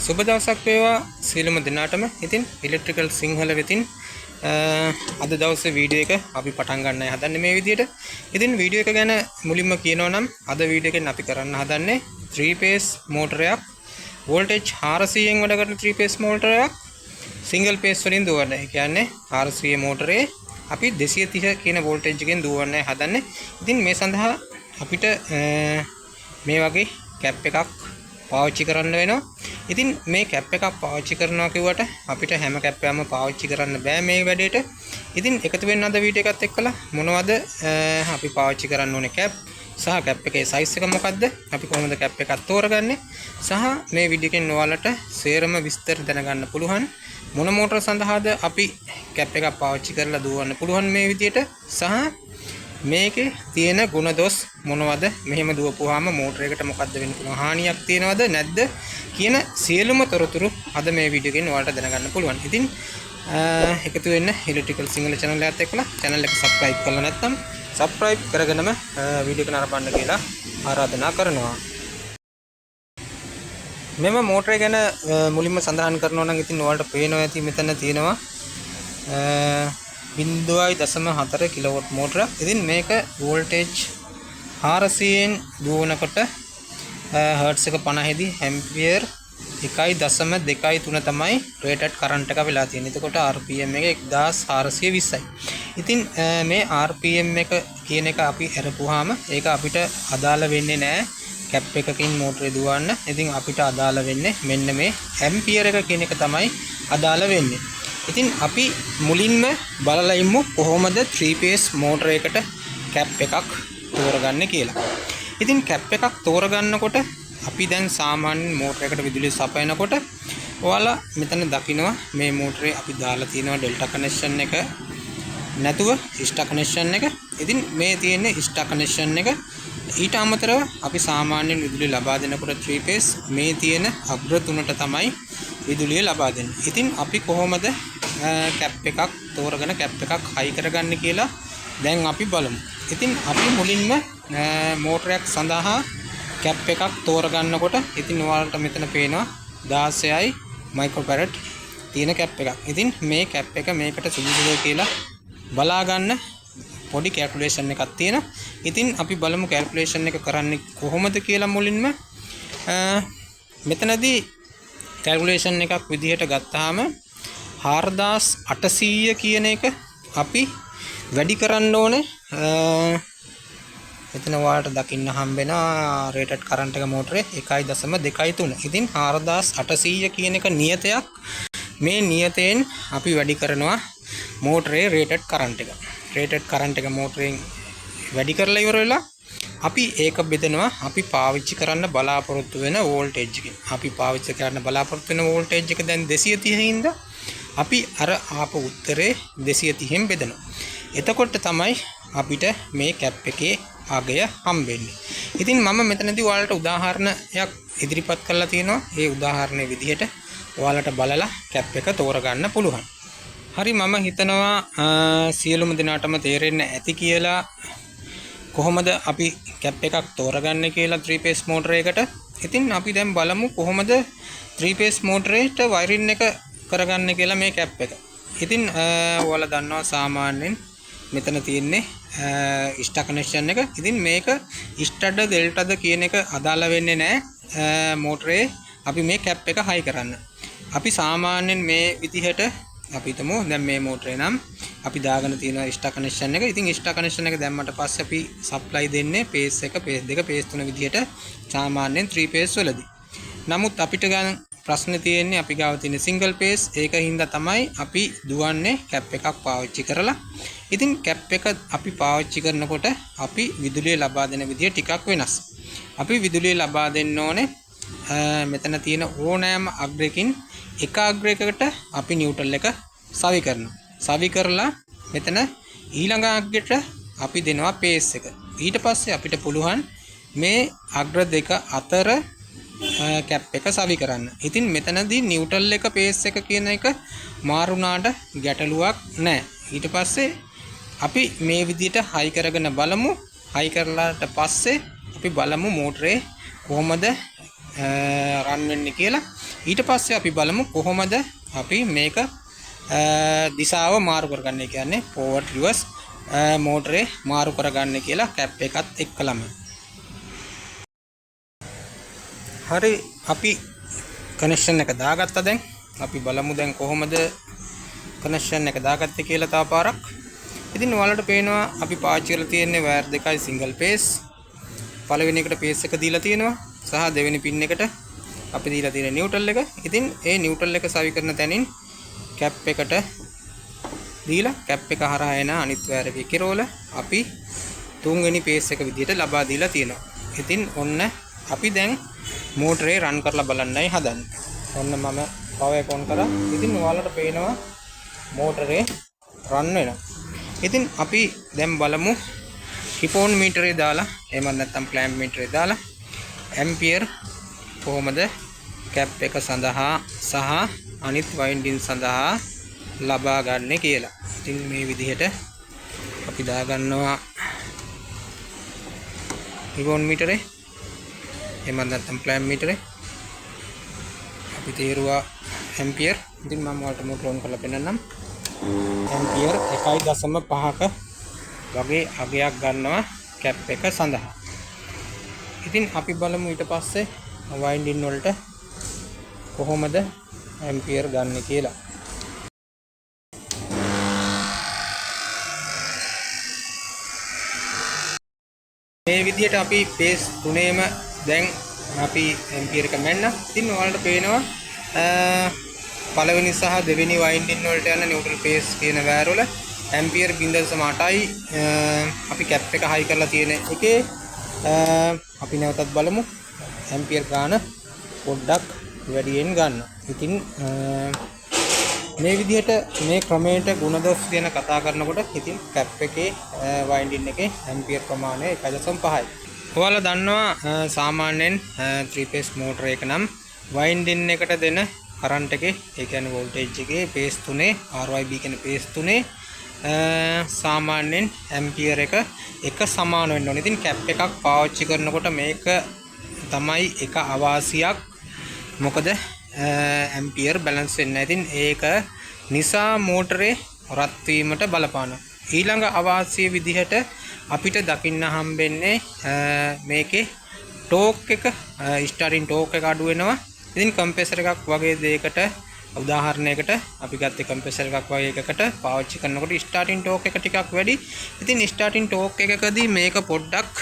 සුබ දවසක් වේවා සියලුම දෙනාටම. ඉතින් ඉලෙක්ට්‍රිකල් සිංහල වෙතින් අද දවසේ වීඩියෝ එක අපි පටන් ගන්නයි හදන්නේ මේ විදිහට. ඉතින් වීඩියෝ එක ගැන මුලින්ම කියනවා නම් අද වීඩියෝ එකෙන් අපි කරන්න හදන්නේ 3 phase මෝටරයක් වෝල්ටේජ් 400න් වැඩ කරන 3 phase මෝටරයක් සිංගල් phase වලින් දුවන්න. ඒ කියන්නේ 400 මෝටරේ අපි 230 කියන වෝල්ටේජ් එකෙන් දුවන්නයි හදන්නේ. ඉතින් මේ සඳහා අපිට මේ වගේ කැප් එකක් පාවිච්චි කරන්න වෙනවා. ඉතින් මේ කැප් එකක් පාවිච්චි කරනවා කිව්වට අපිට හැම කැප් එකක්ම පාවිච්චි කරන්න බෑ මේ වැඩේට. ඉතින් එකතු වෙන්න අද වීඩියෝ එකත් එක්කලා මොනවද අපි පාවිච්චි කරන්න ඕනේ කැප් සහ කැප් එකේ සයිස් එක මොකද්ද, අපි කොහොමද කැප් එකක් තෝරගන්නේ සහ මේ වීඩියෝ එකෙන් ඔයාලට සේරම විස්තර දැනගන්න පුළුවන්. මොන මෝටර සඳහාද අපි කැප් එකක් පාවිච්චි කරලා දුවන්න පුළුවන් මේ විදියට සහ මේකේ තියෙන ගුණ දොස් මොනවද, මෙහෙම දුවපුවාම මෝටරයකට මොකද්ද වෙන්න පුළුවන්, හානියක් තියෙනවද නැද්ද කියන සියලුම තොරතුරු අද මේ වීඩියෝ එකෙන් ඔයාලට දැනගන්න පුළුවන්. ඉතින් එකතු වෙන්න ඉලෙක්ට්‍රිකල් සිංහල channel එකත් එක්කලා channel එක subscribe කරලා නැත්නම් subscribe කරගෙනම වීඩියෝ එක නරඹන්න කියලා ආරාධනා කරනවා. මෙම මෝටරය ගැන මුලින්ම සඳහන් කරනවා නම් ඉතින් ඔයාලට පේනවා ඇති මෙතන තියෙනවා 0.4 කිලෝවොට් මෝටරයක්. ඉතින් මේක වෝල්ටේජ් 400න් දුවනකොට හර්ට්ස් එක 50 දී ඇම්පියර් 1.23 තමයි රේටඩ් කරන්ට් එක වෙලා තියෙන්නේ. එතකොට RPM එක 1420යි. ඉතින් මේ RPM එක කියන එක අපි අරපුවාම ඒක අපිට අදාළ වෙන්නේ නැහැ කැප් එකකින් මෝටරේ දුවන්න. ඉතින් අපිට අදාළ වෙන්නේ මෙන්න මේ ඇම්පියර් එක කියන එක තමයි අදාළ වෙන්නේ. ඉතින් අපි මුලින්ම බලලා ඉමු කොහොමද 3 phase මෝටරයකට කැප් එකක් තෝරගන්නේ කියලා. ඉතින් කැප් එකක් තෝරගන්නකොට අපි දැන් සාමාන්‍ය මෝටරයකට විදුලිය සපයනකොට ඔයාලා මෙතන දකිනවා මේ මෝටරේ අපි දාලා තියෙනවා ඩෙල්ටා කනෙක්ෂන් එක නැතුව ස්ටාර් කනෙක්ෂන් එක. ඉතින් මේ තියෙන්නේ ස්ටාර් කනෙක්ෂන් එක. ඊට අමතරව අපි සාමාන්‍යයෙන් විදුලිය ලබා දෙනකොට 3 phase මේ තියෙන අග්‍ර තුනට තමයි විදුලිය ලබා දෙන්නේ. ඉතින් අපි කොහොමද කැප් එකක් තෝරගෙන කැප් එකක් හයි කරගන්නේ කියලා දැන් අපි බලමු. ඉතින් අපි මුලින්ම මෝටරයක් සඳහා කැප් එකක් තෝරගන්නකොට ඉතින් ඔයාලට මෙතන පේනවා 16යි මයික්‍රෝෆැරඩ් තියෙන කැප් එකක්. ඉතින් මේ කැප් එක මේකට සුදුසුද කියලා බලා ගන්න පොඩි කැල්කියුලේෂන් එකක් තියෙනවා. ඉතින් අපි බලමු කැල්කියුලේෂන් එක කරන්නේ කොහොමද කියලා. මුලින්ම මෙතනදී කැල්කියුලේෂන් එකක් විදිහට ගත්තාම 4800 කියන එක අපි වැඩි කරන්න ඕනේ. එතන ඔයාලට දකින්න හම්බෙනවා රේටඩ් කරන්ට් එක මෝටරේ 1.23. ඉතින් 4800 කියන එක නියතයක්. මේ නියතයෙන් අපි වැඩි කරනවා මෝටරේ රේටඩ් කරන්ට් එක. රේටඩ් කරන්ට් එක මෝටරෙන් වැඩි කරලා ඉවර වෙලා අපි ඒක බෙදනවා අපි පාවිච්චි කරන්න බලාපොරොත්තු වෙන වෝල්ටේජ් එකෙන්. අපි පාවිච්චි කරන්න බලාපොරොත්තු වෙන වෝල්ටේජ් එක දැන් 230 ඉඳලා අපි අර ආපු උත්තරේ 230න් බෙදනවා. එතකොට තමයි අපිට මේ කැප් එකේ අගය හම්බෙන්නේ. ඉතින් මම මෙතනදී ඔයාලට උදාහරණයක් ඉදිරිපත් කරලා තියෙනවා. ඒ උදාහරණයේ විදිහට ඔයාලට බලලා කැප් එක තෝරගන්න පුළුවන්. හරි, මම හිතනවා සියලුම දෙනාටම තේරෙන්න ඇති කියලා කොහොමද අපි කැප් එකක් තෝරගන්නේ කියලා 3 phase මෝටරයකට. ඉතින් අපි දැන් බලමු කොහොමද 3 phase මෝටරේට වයරින් එක කරගන්න කියලා මේ කැප් එක. ඉතින් ඔයාලා දන්නවා සාමාන්‍යයෙන් මෙතන තියෙන්නේ ස්ටාර් කනෙක්ෂන් එක. ඉතින් මේක ස්ටඩ් ඩෙල්ටාද කියන එක අදාළ වෙන්නේ නැහැ මෝටරේ අපි මේ කැප් එක හයි කරන්න. අපි සාමාන්‍යයෙන් මේ විදිහට අපි හිතමු දැන් මේ මෝටරේ නම් අපි දාගෙන තියෙන ස්ටාර් කනෙක්ෂන් එක. ඉතින් ස්ටාර් කනෙක්ෂන් එක දැම්මට පස්සේ අපි සප්ලයි දෙන්නේ phase 1, phase 2, phase 3 විදිහට සාමාන්‍යයෙන් 3 phase වලදී. නමුත් අපිට ගන්න ප්‍රශ්නේ තියෙන්නේ අපි ගාව තියෙන සිංගල් phase. ඒකින්ද තමයි අපි දුවන්නේ කැප් එකක් පාවිච්චි කරලා. ඉතින් කැප් එක අපි පාවිච්චි කරනකොට අපි විදුලිය ලබා දෙන විදිය ටිකක් වෙනස්. අපි විදුලිය ලබා දෙන්න ඕනේ මෙතන තියෙන ඕනෑම අග්‍රයකින් එක අග්‍රයකට අපි නිව්ට්‍රල් එක සවි කරනවා. සවි කරලා මෙතන ඊළඟ අග්‍රයට අපි දෙනවා phase එක. ඊට පස්සේ අපිට පුළුවන් මේ අග්‍ර දෙක අතර කැප් එක සවි කරන්න. ඉතින් මෙතනදී නිව්ට්‍රල් එක phase එක කියන එක මාරුණාට ගැටලුවක් නැහැ. ඊට පස්සේ අපි මේ විදිහට හයි කරගෙන බලමු. හයි කරලාට පස්සේ අපි බලමු මෝටරේ කොහොමද රන් වෙන්නේ කියලා. ඊට පස්සේ අපි බලමු කොහොමද අපි මේක දිශාව මාරු කරගන්නේ කියන්නේ forward reverse මෝටරේ මාරු කරගන්නේ කියලා කැප් එකත් එක්කලම. හරි අපි කනෙක්ෂන් එක දාගත්තා දැන්. අපි බලමු දැන් කොහොමද කනෙක්ෂන් එක දාගත්තේ කියලා තව පාරක්. ඉතින් ඔයාලට පේනවා අපි පාවිච්චි කරලා තියෙන්නේ වයර් දෙකයි සිංගල් පේස්. පළවෙනි එකට පේස් එක දීලා තියෙනවා සහ දෙවෙනි පින් එකට අපි දීලා තියෙන නියුට්‍රල් එක. ඉතින් ඒ නියුට්‍රල් එක සවි කරන තැනින් කැප් එකට දීලා කැප් එක හරහා එන අනිත් වයර් එකේ කෙරෝල අපි තුන්වෙනි පේස් එක විදිහට ලබා දීලා තියෙනවා. ඉතින් ඔන්න අපි දැන් මෝටරේ රන් කරලා බලන්නයි හදන්නේ. ඔන්න මම පවර් එක ඔන් කරා. ඉතින් ඔයාලට පේනවා මෝටරේ රන් වෙනවා. ඉතින් අපි දැන් බලමු රිපෝන් මීටරේ දාලා එහෙම නැත්නම් ක්ලෑම්ප් මීටරේ දාලා ඇම්පියර් කොහොමද කැප් එක සඳහා සහ අනිත් වයින්ඩින් සඳහා ලබා ගන්න කියලා. ඉතින් මේ විදිහට අපි දාගන්නවා රිපෝන් මීටරේ එහෙම නැත්නම් ක්ලෑම්ප් මීටරේ අපි තේරුවා ඇම්පියර්. ඉතින් මම ඔයාලට මෝටර ඔන් කරලා පෙන්නන්නම්. ඇම්පියර් 1.5ක වගේ අගයක් ගන්නවා කැප් එක සඳහා. ඉතින් අපි බලමු ඊට පස්සේ වයින්ඩින් වලට කොහොමද ඇම්පියර් ගන්න කියලා. මේ විදිහට අපි පේස් තුනේම දැන් අපි ඇම්පියර් එක මැන්න. ඉතින් ඔයාලට පේනවා පළවෙනි සහ දෙවෙනි වයින්ඩින් වලට යන නියුට්‍රල් පේස් කියන වයර් වල ඇම්පියර් 0.8යි අපි කැප් එක හයි කරලා තියෙන එකේ අපි නැවතත් බලමු ඇම්පියර් ගාන පොඩ්ඩක් වැඩියෙන් ගන්න. ඉතින් මේ විදිහට මේ ක්‍රමයට ගුණදොස් ගැන කතා කරනකොට ඉතින් කැප් එකේ වයින්ඩින් එකේ ඇම්පියර් ප්‍රමාණය 1.5යි. ඔයාලා දන්නවා සාමාන්‍යයෙන් 3 phase මෝටර එක නම් වයින්ඩින් එකට දෙන කරන්ට් එකේ ඒ කියන්නේ වෝල්ටේජ් එකේ පේස් 3 RYB කියන පේස් 3 සාමාන්‍යයෙන් ඇම්පියර් එක සමාන වෙන්න ඕනේ. ඉතින් කැප් එකක් පාවිච්චි කරනකොට මේක තමයි එක අවාසියක්. මොකද ඇම්පියර් බැලන්ස් වෙන්නේ නැහැ. ඉතින් ඒක නිසා මෝටරේ රත් වීමට බලපානවා. ඊළඟ අවාසිය විදිහට අපිට දකින්න හම්බෙන්නේ මේකේ ටෝක් එක ස්ටාර්ටින් ටෝක් එක අඩු වෙනවා. ඉතින් කම්ප්‍රෙසර් එකක් වගේ දෙයකට උදාහරණයකට අපි ගත්තේ කම්ප්‍රෙසර් එකක් වගේ එකකට පාවිච්චි කරනකොට ස්ටාර්ටින් ටෝක් එක ටිකක් වැඩි. ඉතින් ස්ටාර්ටින් ටෝක් එකකදී මේක පොඩ්ඩක්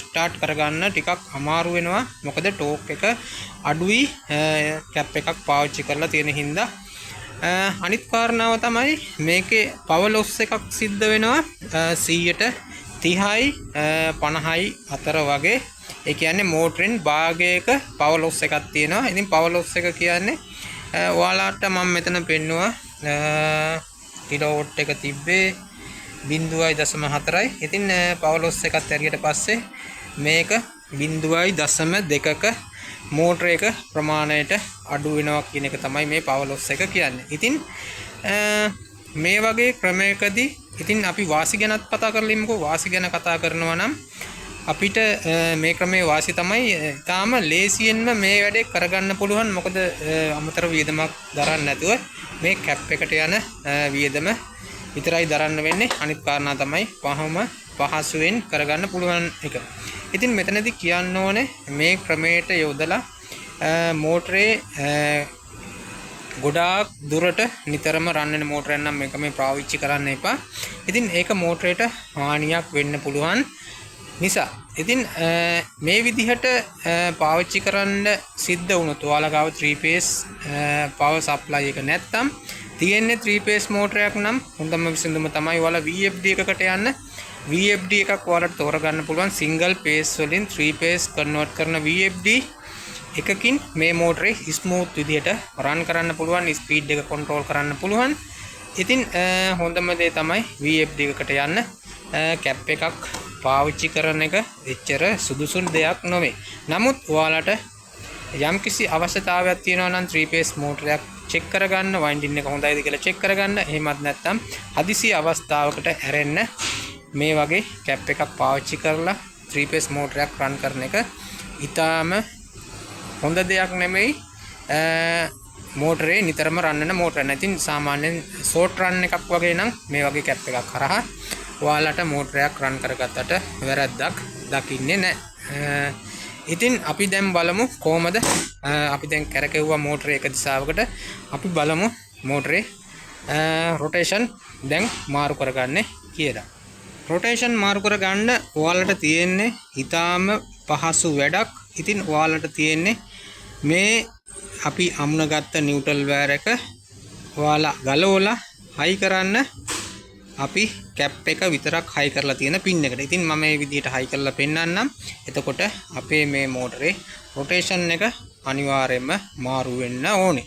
ස්ටාර්ට් කරගන්න ටිකක් අමාරු වෙනවා. මොකද ටෝක් එක අඩුයි කැප් එකක් පාවිච්චි කරලා තියෙන හින්දා. අනිත් කාරණාව තමයි මේකේ පවර් ලොස් එකක් සිද්ධ වෙනවා 30යි 50යි අතර වගේ. ඒ කියන්නේ මෝටරෙන් භාගයක පවර් ලොස් එකක් තියෙනවා. ඉතින් පවර් ලොස් එක කියන්නේ ඔයාලට මම මෙතන පෙන්නුවා කිලෝවොට් එක තිබ්බේ 0.4යි. ඉතින් පවර් ලොස් එකත් ඇරියට පස්සේ මේක 0.2ක මෝටර එක ප්‍රමාණයට අඩු වෙනවා කියන එක තමයි මේ පවර් ලොස් එක කියන්නේ. ඉතින් මේ වගේ ක්‍රමයකදී ඉතින් අපි වාසි ගැනත් කතා කරලිමුකෝ. වාසි ගැන කතා කරනවා නම් අපිට මේ ක්‍රමයේ වාසි තමයි තාම ලේසියෙන්ම මේ වැඩේ කරගන්න පුළුවන්. මොකද අමතර වියදමක් දරන්න නැතුව මේ කැප් එකට යන වියදම විතරයි දරන්න වෙන්නේ. අනිත් කාරණා තමයි පහසුවෙන් කරගන්න පුළුවන් එක. ඉතින් මෙතනදී කියන්න ඕනේ මේ ක්‍රමයට යොදලා මෝටරේ ගොඩාක් දුරට නිතරම රන් වෙන මෝටරයක් නම් මේක මේ පාවිච්චි කරන්න එපා. ඉතින් ඒක මෝටරේට හානියක් වෙන්න පුළුවන් නිසා. ඉතින් මේ විදිහට පාවිච්චි කරන්න සිද්ධ වුණොත් ඔයාලා ගාව 3 phase power supply එක නැත්තම් තියෙන්නේ 3 phase මෝටරයක් නම් හොඳම විසඳුම තමයි ඔයාලා VFD එකකට යන්න. VFD එකක් ඔයාලට තෝරගන්න පුළුවන් single phase වලින් 3 phase convert කරන VFD එකකින් මේ මෝටරේ ස්මූත් විදිහට රන් කරන්න පුළුවන්. ස්පීඩ් එක කන්ට්‍රෝල් කරන්න පුළුවන්. ඉතින් හොඳම දේ තමයි VFD එකකට යන්න. කැප් එකක් පාවිච්චි කරන එක එච්චර සුදුසු දෙයක් නොවේ. නමුත් ඔයාලට යම්කිසි අවශ්‍යතාවයක් තියෙනවා නම් 3 phase මෝටරයක් චෙක් කරගන්න, වයින්ඩින් එක හොඳයිද කියලා චෙක් කරගන්න. එහෙමත් නැත්නම් හදිසි අවස්ථාවකට ඇරෙන්න මේ වගේ කැප් එකක් පාවිච්චි කරලා 3 phase මෝටරයක් රන් කරන එක ඊටාම හොඳ දෙයක් නෙමෙයි මෝටරේ නිතරම රන් වෙන මෝටර. නැතිනම් සාමාන්‍යයෙන් ෂෝට් රන් එකක් වගේ නම් මේ වගේ කැප් එකක් කරහා ඔයාලට මෝටරයක් රන් කරගත්තට වැරද්දක් දකින්නේ නැහැ. ඉතින් අපි දැන් බලමු කොහමද අපි දැන් කරකෙව්වා මෝටරේ එක දිශාවකට. අපි බලමු මෝටරේ රොටේෂන් දැන් මාරු කරගන්නේ කියලා. රොටේෂන් මාරු කරගන්න ඔයාලට තියෙන්නේ ඊටාම පහසු වැඩක්. ඉතින් ඔයාලට තියෙන්නේ මේ අපි අමුණගත්ත නිව්ට්‍රල් වයර් එක ඔයාලා ගලවලා හයි කරන්න. අපි කැප් එක විතරක් හයි කරලා තියෙන පින් එකට. ඉතින් මම මේ විදිහට හයි කරලා පෙන්නන්නම්. එතකොට අපේ මේ මෝටරේ රොටේෂන් එක අනිවාර්යයෙන්ම මාරු වෙන්න ඕනේ.